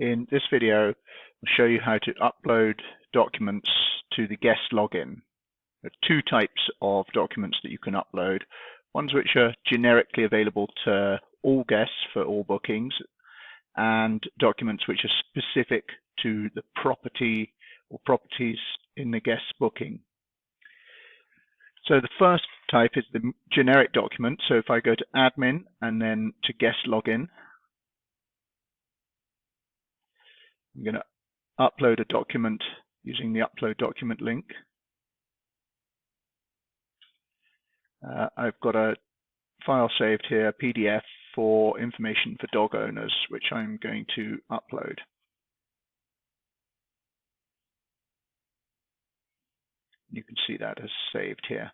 In this video, I'll show you how to upload documents to the guest login. There are two types of documents that you can upload. Ones which are generically available to all guests for all bookings, and documents which are specific to the property or properties in the guest booking. So the first type is the generic document. So if I go to admin and then to guest login, I'm going to upload a document using the upload document link. I've got a file saved here, a PDF for information for dog owners, which I'm going to upload. You can see that as saved here.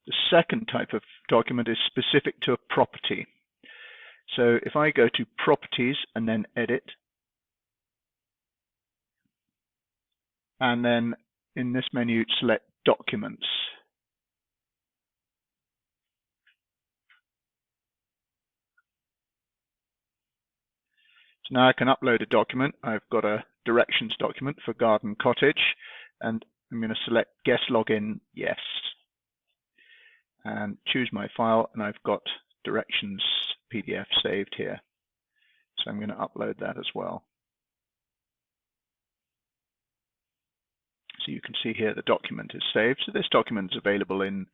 The second type of document is specific to a property. So if I go to Properties and then Edit, and then in this menu select Documents. So now I can upload a document. I've got a directions document for Garden Cottage, and I'm going to select Guest Login, Yes, and choose my file, and I've got directions PDF saved here. So I'm going to upload that as well. So you can see here the document is saved. So this document is available in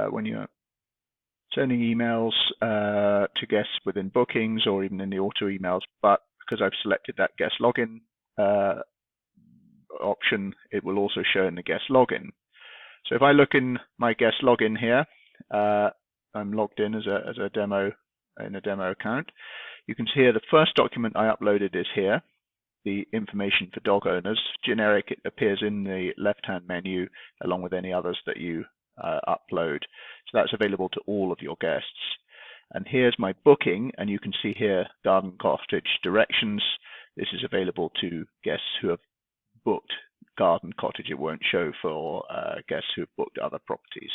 when you're sending emails to guests within bookings or even in the auto emails, but because I've selected that guest login option, it will also show in the guest login. So if I look in my guest login here, I'm logged in as a demo in a demo account. You can see here the first document I uploaded is here, the information for dog owners. Generic, it appears in the left-hand menu along with any others that you upload. So that's available to all of your guests. And here's my booking, and you can see here Garden Cottage directions. This is available to guests who have booked Garden Cottage. It won't show for guests who have booked other properties.